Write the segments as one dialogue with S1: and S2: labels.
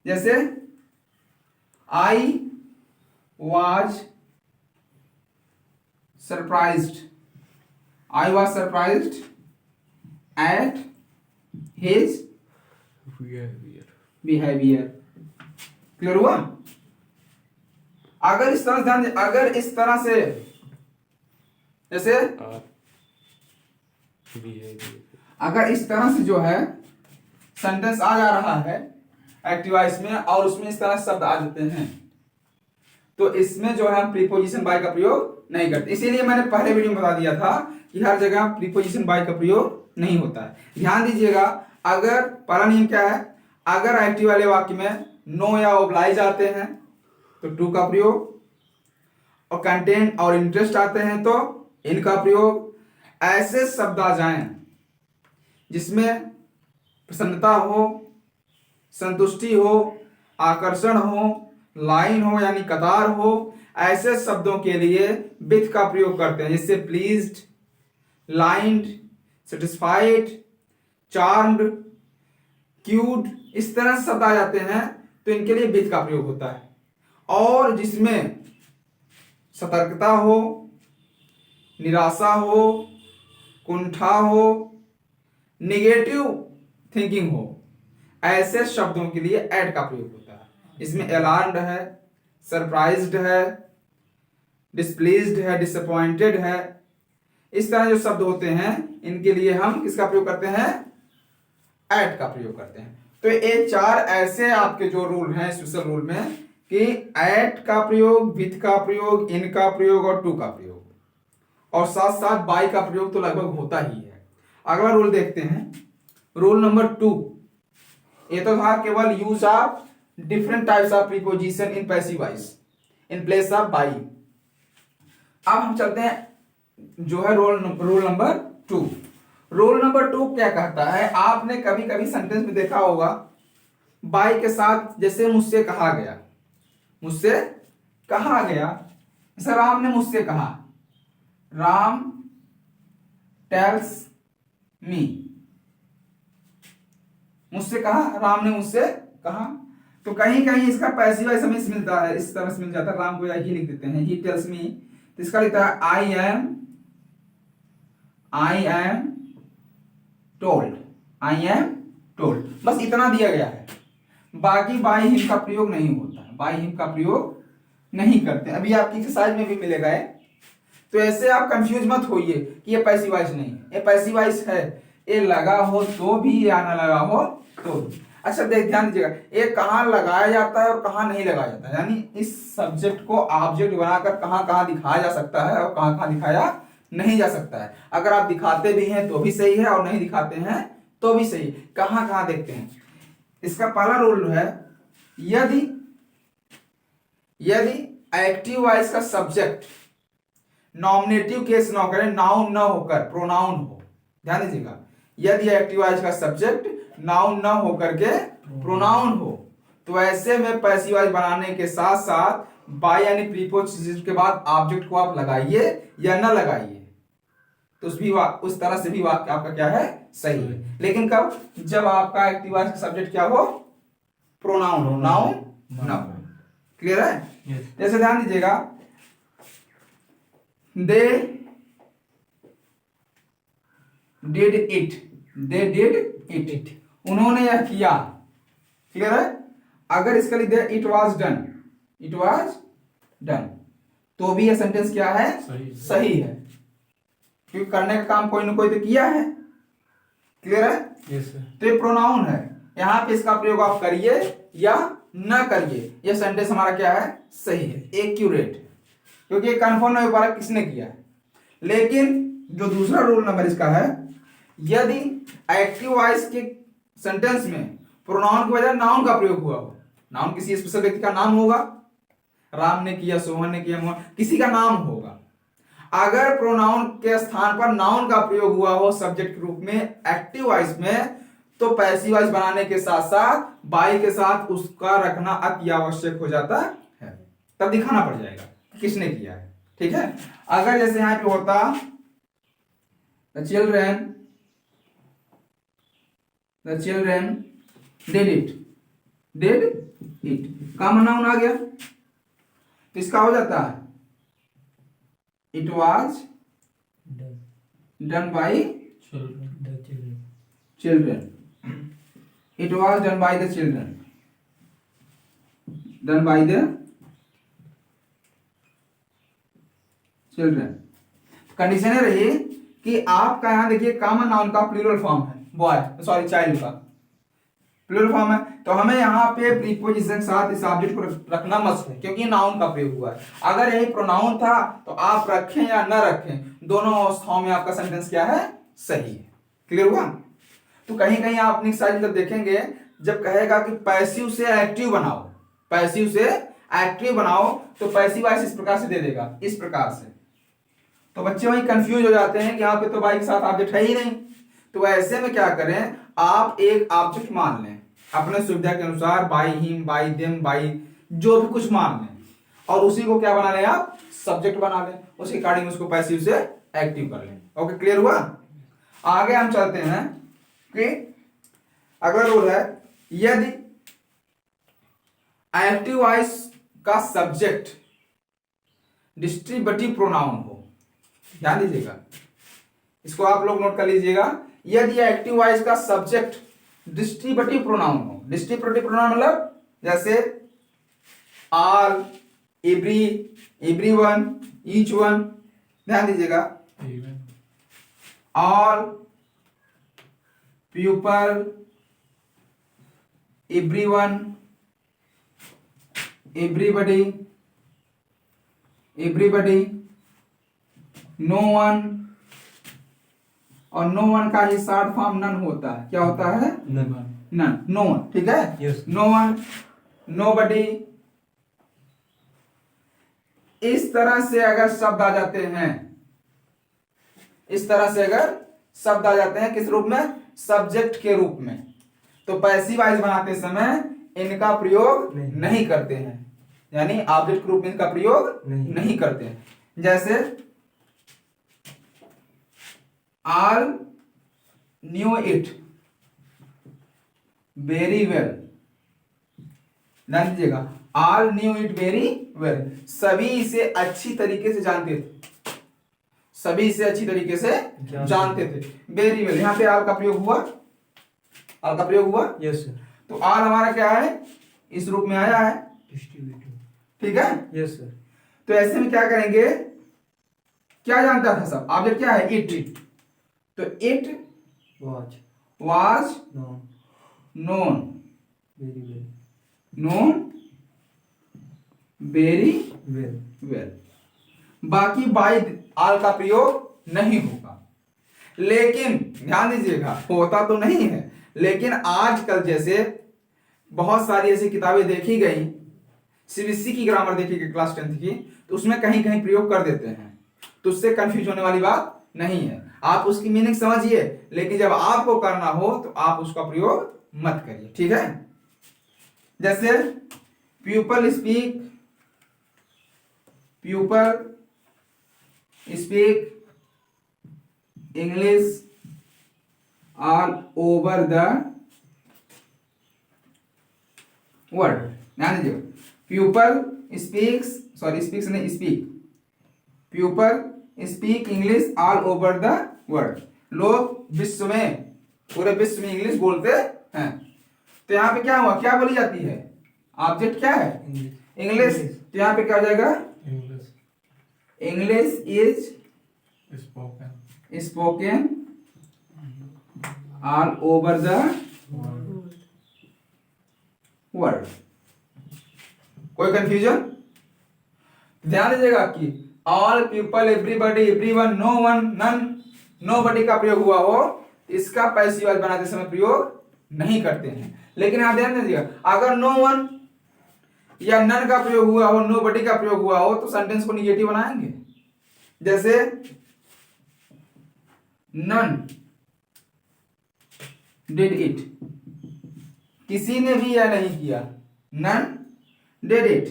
S1: जैसे I was surprised, I was surprised at his behaviour. Clear हुआ? अगर इस तरह से ध्यान, अगर इस तरह से जैसे अगर इस तरह से जो है सेंटेंस आ जा रहा है एक्टिव वॉइस में और उसमें इस तरह शब्द आ जाते हैं, तो इसमें जो है हम प्रीपोजिशन बाय का प्रयोग नहीं करते। इसीलिए मैंने पहले वीडियो में बता दिया था कि हर जगह प्रीपोजिशन बाय का प्रयोग नहीं होता है। ध्यान दीजिएगा, अगर पहला नियम क्या है, अगर एक्टिव वाले वाक्य में नो या ओब्लाइज आते हैं तो टू का प्रयोग, और कंटेंट और इंटरेस्ट आते हैं तो इन का प्रयोग। ऐसे शब्द आ जाएं जिसमें प्रसन्नता हो, संतुष्टि हो, आकर्षण हो, लाइन हो यानी कतार हो, ऐसे शब्दों के लिए विथ का प्रयोग करते हैं। जैसे pleased, lined, satisfied, charmed, cute, इस तरह से शब्द आ जाते हैं तो इनके लिए विथ का प्रयोग होता है। और जिसमें सतर्कता हो, निराशा हो, कुंठा हो, निगेटिव थिंकिंग हो, ऐसे शब्दों के लिए एड का प्रयोग होता है। इसमें अलार्म्ड है, सरप्राइज्ड है, डिस्प्लीज्ड है, डिसअपॉइंटेड है, इस तरह जो शब्द होते हैं इनके लिए हम किसका प्रयोग करते हैं, एड का प्रयोग करते हैं। तो ये चार ऐसे आपके जो रूल हैं स्पेशल रूल में कि एट का प्रयोग, विथ का प्रयोग, इन का प्रयोग और टू का प्रयोग, और साथ साथ बाय का प्रयोग तो लगभग होता ही है। अगला रूल देखते हैं, रूल नंबर 2। ये तो था केवल use of different types of preposition in passive voice in place of by. अब हम चलते हैं जो है रूल नंबर 2। रूल नंबर 2 क्या कहता है, आपने कभी कभी सेंटेंस में देखा होगा बाय के साथ, जैसे मुझसे कहा गया, मुझसे कहा गया, जैसे राम ने मुझसे कहा, राम टेल्स मी, मुझसे कहा, राम ने मुझसे कहा। तो कहीं कहीं इसका पैसिव वॉइस हमें मिलता है, इस तरह से मिल जाता है, राम को ही लिख देते हैं, ही टेल्स मी, तो इसका लिखता है I am told, I am told, बस इतना दिया गया है। बाकी बाय हिम का प्रयोग नहीं होता है, बाय हिम का प्रयोग नहीं करते। अभी आपकी एक्सरसाइज में भी मिलेगा है। तो ऐसे आप कंफ्यूज मत होइए कि ये पैसिव वॉइस नहीं है, ये पैसिव वॉइस है, ये लगा हो तो भी या ना लगा हो तो भी। अच्छा ध्यान दीजिएगा, ये कहाँ लगाया जाता है और कहाँ नहीं लगाया जाता है, यानी इस सब्जेक्ट को ऑब्जेक्ट बनाकर कहाँ कहाँ दिखाया जा सकता है और कहाँ कहाँ दिखाया नहीं जा सकता है। अगर आप दिखाते भी हैं तो भी सही है और नहीं दिखाते हैं तो भी सही। कहाँ कहाँ देखते हैं, इसका पहला रूल है, यदि एक्टिव वॉइस का सब्जेक्ट नॉमिनेटिव केस न करे, नाउन न होकर प्रोनाउन हो। ध्यान दीजिएगा, यदि एक्टिव वॉइस का सब्जेक्ट नाउन न होकर के प्रोनाउन हो तो ऐसे में पैसिव वॉइस बनाने के साथ साथ बाय यानी प्रीपोजिशन के बाद ऑब्जेक्ट को आप लगाइए या न लगाइए, तो उस तरह से भी वाक्य आपका क्या है, सही है। लेकिन कब, जब आपका एक्टिव वॉइस का सब्जेक्ट क्या हो, प्रोनाउन हो, नाउन न हो। क्लियर है? जैसे ध्यान दीजिएगा, दे डिड इट, उन्होंने यह किया। क्लियर है? अगर इसका लिख दे इट वॉज डन, तो भी यह सेंटेंस क्या है, सही है, क्योंकि करने का काम कोई ना कोई तो किया है। क्लियर है? तो ये प्रोनाउन है, यहां पे इसका प्रयोग आप करिए या ना करिए, यह सेंटेंस हमारा क्या है, सही है, एक्यूरेट, क्योंकि ये कंफर्म नहीं हो पा रहा किसने किया है। लेकिन जो दूसरा रूल नंबर इसका है, यदि एक्टिव वॉइस के सेंटेंस में प्रोनाउन के बजाय नाउन का प्रयोग हुआ हो, नाउन किसी स्पेशल व्यक्ति का नाम होगा, राम ने किया, सोहन ने किया, मोहन, किसी का नाम होगा। अगर प्रोनाउन के स्थान पर नाउन का प्रयोग हुआ हो सब्जेक्ट के रूप में एक्टिव वॉइस में, तो पैसिव वॉइस बनाने के साथ साथ बाय के साथ उसका रखना अति आवश्यक हो जाता है, तब दिखाना पड़ जाएगा किसने किया है। ठीक है? अगर जैसे यहां पे होता the children did it, did it, common noun आ गया तो इसका हो जाता है it was done by children, it was done by the children, done by the children. Condition रही कि आपका यहां देखिए कॉमन नाउन का प्लूरल फॉर्म है, बॉय सॉरी चाइल्ड का प्लूरल फॉर्म है, तो हमें यहाँ पे प्रीपोजिशन के साथ इस ऑब्जेक्ट को रखना मस्ट है क्योंकि नाउन का प्रयोग हुआ है। अगर यही प्रोनाउन था तो आप रखें या न रखें दोनों अवस्थाओं में आपका सेंटेंस क्या है, सही है। क्लियर हुआ? तो कहीं कहीं आप अपनी साइड जब देखेंगे जब कहेगा कि पैसिव से एक्टिव बनाओ, पैसिव से एक्टिव बनाओ तो पैसिव वॉइस इस प्रकार से दे देगा, इस प्रकार से, तो बच्चे वही कंफ्यूज हो जाते हैं कि यहाँ पे तो बाई के साथ ऑब्जेक्ट है ही नहीं। तो ऐसे में क्या करें, आप एक ऑब्जेक्ट मान लें अपने सुविधा के अनुसार, by him, by them, by जो भी कुछ मान लें और उसी को क्या बना लें आप, सब्जेक्ट बना लें, उसके अकॉर्डिंग उसको पैसिव से एक्टिव कर लें। ओके, क्लियर हुआ? आगे हम चलते हैं कि अगला रूल है, यदि एक्टिव वॉइस का सब्जेक्ट डिस्ट्रीब्यूटिव प्रोनाउन हो, ध्यान दीजिएगा इसको आप लोग नोट कर लीजिएगा, यदि एक्टिव वॉइस का सब्जेक्ट डिस्ट्रीब्यूटिव प्रोनाउन हो, डिस्ट्रीब्यूटिव प्रोनाउन मतलब जैसे all, every, everyone, each one, ध्यान दीजिएगा, all, people, everyone, everybody, everybody, no one, और नो वन का ही शॉर्ट फॉर्म नन होता है, क्या होता है, नन, नो वन, ठीक है, नो वन, नोबडी। इस तरह से अगर शब्द आ जाते हैं, इस तरह से अगर शब्द आ जाते हैं किस रूप में, सब्जेक्ट के रूप में, तो पैसिव वॉइस बनाते समय इनका प्रयोग नहीं करते हैं, यानी ऑब्जेक्ट के रूप में इनका प्रयोग नहीं करते हैं। जैसे all knew it very well, ध्यान दीजिएगा, all knew it very well, सभी इसे अच्छी तरीके से जानते थे, सभी इसे अच्छी तरीके से जानते थे। वेरी वेल, यहां पे ऑल का प्रयोग हुआ, ऑल का प्रयोग हुआ,
S2: यस सर।
S1: तो ऑल हमारा क्या है, इस रूप में आया है, ठीक है,
S2: यस सर।
S1: तो ऐसे में क्या करेंगे, क्या जानता था सब, ऑब्जेक्ट क्या है, इट, तो it was known very well, बाकी बाई आल का प्रयोग नहीं होगा। लेकिन ध्यान दीजिएगा, होता तो नहीं है, लेकिन आजकल जैसे बहुत सारी ऐसी किताबें देखी गई, सीबीएसई की ग्रामर देखी गई क्लास 10th की, तो उसमें कहीं कहीं प्रयोग कर देते हैं, तो उससे कंफ्यूज होने वाली बात नहीं है, आप उसकी मीनिंग समझिए, लेकिन जब आपको करना हो तो आप उसका प्रयोग मत करिए, ठीक है। जैसे people speak English all over the world, ध्यान दीजिए, पीपल स्पीक्स नहीं, people speak English all over the world, लोग विश्व में, पूरे विश्व में इंग्लिश बोलते हैं। तो यहाँ पे क्या हुआ, क्या बोली जाती है, ऑब्जेक्ट क्या है, इंग्लिश, तो यहाँ पे क्या हो जाएगा, English is spoken all over the world. कोई कंफ्यूजन? ध्यान दीजिएगा कि all, people, everybody, everyone, no one, none, nobody का प्रयोग हुआ हो, इसका पैसिव वॉइस बनाते समय प्रयोग नहीं करते हैं। लेकिन यहां ध्यान दीजिएगा, अगर नो वन या नन का प्रयोग हुआ हो, नोबडी का प्रयोग हुआ हो, तो सेंटेंस को निगेटिव बनाएंगे। जैसे नन डिड इट, किसी ने भी यह नहीं किया, none did it,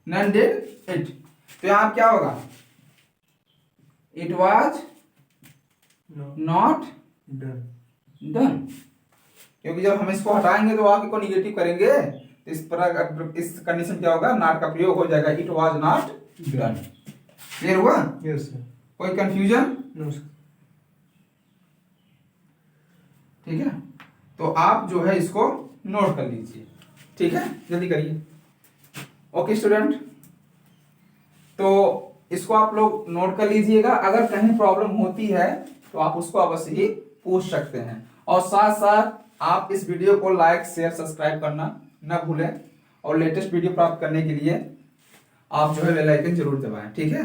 S1: none did it, तो यहां क्या होगा, इट वॉज नॉट डन, क्योंकि जब हम इसको हटाएंगे तो आगे को निगेटिव करेंगे, तो इस कंडीशन क्या होगा, नॉट का प्रयोग हो जाएगा, it was not done. Clear हुआ?
S2: Yes sir.
S1: कोई कंफ्यूजन?
S2: No sir.
S1: ठीक है, तो आप जो है इसको नोट कर लीजिए। ठीक है, जल्दी करिए। ओके स्टूडेंट, तो इसको आप लोग नोट कर लीजिएगा। अगर कहीं प्रॉब्लम होती है तो आप उसको अवश्य ही पूछ सकते हैं, और साथ साथ आप इस वीडियो को लाइक शेयर सब्सक्राइब करना न भूलें, और लेटेस्ट वीडियो प्राप्त करने के लिए आप जो है बेल आइकन जरूर दबाएं। ठीक है,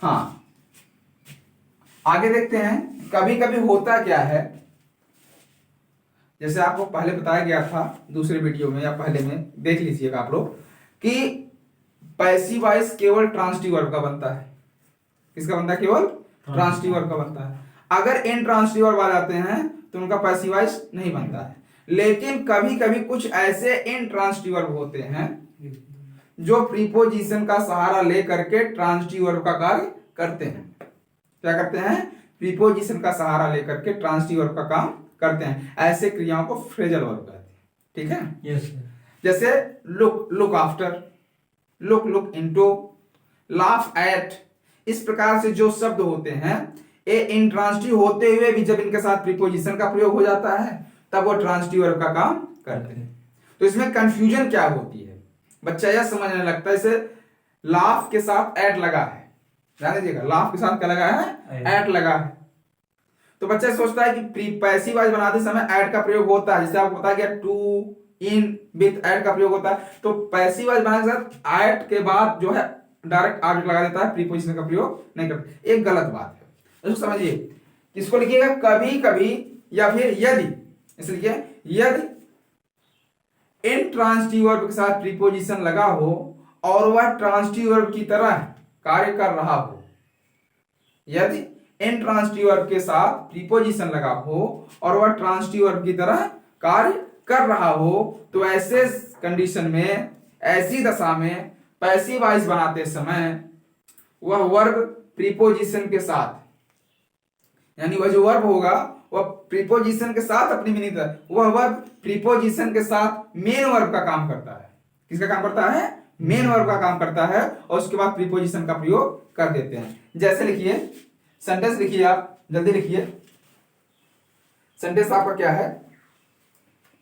S1: हाँ, आगे देखते हैं। कभी कभी होता क्या है, जैसे आपको पहले बताया गया था दूसरे वीडियो में या पहले में, देख लीजिएगा आप लोग, कि पैसिव वॉइस केवल ट्रांसिटिव वर्ब का बनता है। किसका बनता है? केवल ट्रांसिटिव वर्ब का बनता है। अगर इन ट्रांसिटिव वर्ब आ जाते हैं तो उनका पैसिव वॉइस नहीं बनता है। लेकिन कभी कभी कुछ ऐसे इन ट्रांसिटिव वर्ब होते हैं जो प्रीपोजिशन का सहारा लेकर के ट्रांसिटिव वर्ब का कार्य करते हैं। क्या करते हैं? प्रीपोजिशन का सहारा लेकर के ट्रांसिटिव वर्ब का काम करते हैं। ऐसे क्रियाओं को फ्रेजल वर्ब कहते हैं। ठीक है,
S2: यस सर।
S1: जैसे look, look after, look, look into, laugh at, इस प्रकार से जो शब्द होते हैं ये इंट्रांसिटिव होते हुए भी जब इनके साथ प्रीपोजिशन का प्रयोग हो जाता है तब वो ट्रांसिटिव वर्ब का काम करते हैं। तो इसमें कंफ्यूजन क्या होती है, बच्चा यह समझने लगता है इसे लाफ के साथ एट लगा है, ध्यान दीजिएगा, लाफ के साथ क्या लगा है? एट लगा है। तो बच्चा सोचता है कि पैसिव वॉइस बनाते समय एट का प्रयोग होता है, जैसे आपको बताया गया टू, इन, विथ एट का प्रयोग होता है। तो पैसिव वॉइस बनाने के साथ एट के बाद जो है डायरेक्ट ऑब्जेक्ट लगा देता है, प्रीपोजिशन का प्रयोग नहीं करता। एक गलत बात है, इसको समझिए। किसको लिखिएगा? कभी कभी या फिर यदि, इसलिए यदि इन ट्रांसिटिव वर्ब के साथ प्रीपोजिशन लगा हो और वह ट्रांसिटिव वर्ब की तरह कार्य कर रहा हो, यदि इन ट्रांसिटिव वर्ब के साथ प्रीपोजिशन लगा हो और वह ट्रांसिटिव वर्ब की तरह कार्य कर रहा हो, तो ऐसे कंडीशन में, ऐसी दशा में पैसिव वॉइस बनाते समय वह वर्ब प्रीपोजिशन के साथ, यानी वह जो वर्ब होगा वह प्रीपोजिशन के साथ अपनी मीनिंग, वह वर्ब प्रीपोजिशन के साथ मेन वर्ब का काम करता है। किसका काम करता है? मेन वर्ब का काम करता है, और उसके बाद प्रीपोजिशन का प्रयोग कर देते हैं। जैसे लिखिए, सेंटेंस लिखिए, आप जल्दी लिखिए। सेंटेंस आपका क्या है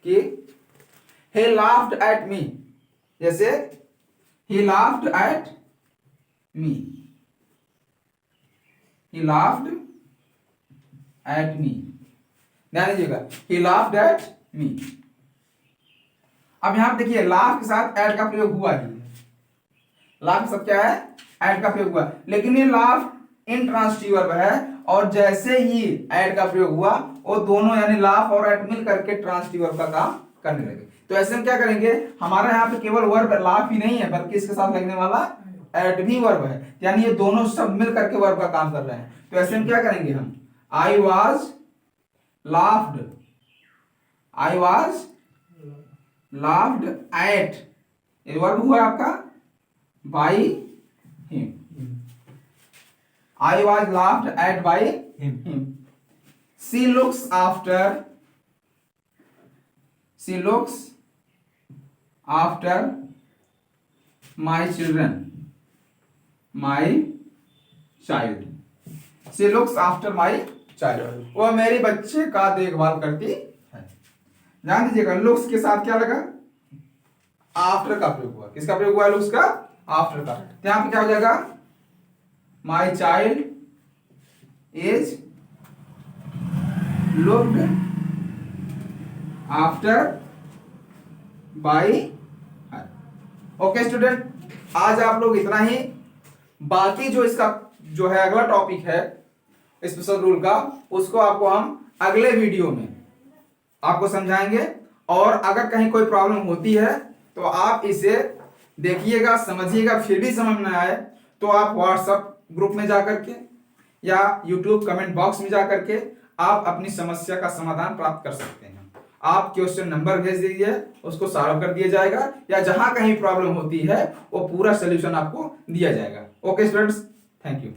S1: कि he laughed at me, जैसे he laughed at me, he laughed at me, ध्यान दीजिएगा, he laughed at me। अब यहां पे देखिए लाफ के साथ एट का प्रयोग हुआ ही है, लाफ के साथ क्या है? एट का प्रयोग हुआ, लेकिन ये लाफ इंट्रांसिटिव वर्ब है, और जैसे ही एट का प्रयोग हुआ वो दोनों यानी लाफ और एट मिल करके ट्रांसिटिव वर्ब का काम करने लगे। तो ऐसे में क्या करेंगे, हमारे यहाँ पे केवल वर्ब लाफ ही नहीं है बल्कि इसके साथ लगने वाला एट भी वर्ब है, यानी ये दोनों सब मिल करके वर्ब का काम कर रहे हैं। तो ऐसे में क्या करेंगे हम, I was laughed, I was laughed eight, ये वर्ब हुआ आपका by him, I was laughed at by him. She looks after my children, my child. She looks after my child. वो मेरी बच्चे का देखभाल करती है। ध्यान दीजिएगा, लुक्स के साथ क्या लगा? आफ्टर का प्रयोग हुआ। किसका प्रयोग हुआ? लुक्स का, आफ्टर का। यहाँ पे क्या हो जाएगा? My child is looked after by her. Okay student, आज आप लोग इतना ही। बाकी जो इसका जो है अगला टॉपिक है स्पेशल रूल का, उसको आपको हम अगले वीडियो में आपको समझाएंगे। और अगर कहीं कोई प्रॉब्लम होती है तो आप इसे देखिएगा, समझिएगा, फिर भी समझ में आए तो आप व्हाट्सएप ग्रुप में जाकर के या यूट्यूब कमेंट बॉक्स में जाकर के आप अपनी समस्या का समाधान प्राप्त कर सकते हैं। आप क्वेश्चन नंबर भेज दीजिए, उसको सॉल्व कर दिया जाएगा, या जहां कहीं प्रॉब्लम होती है वो पूरा सोल्यूशन आपको दिया जाएगा। Okay students, thank you.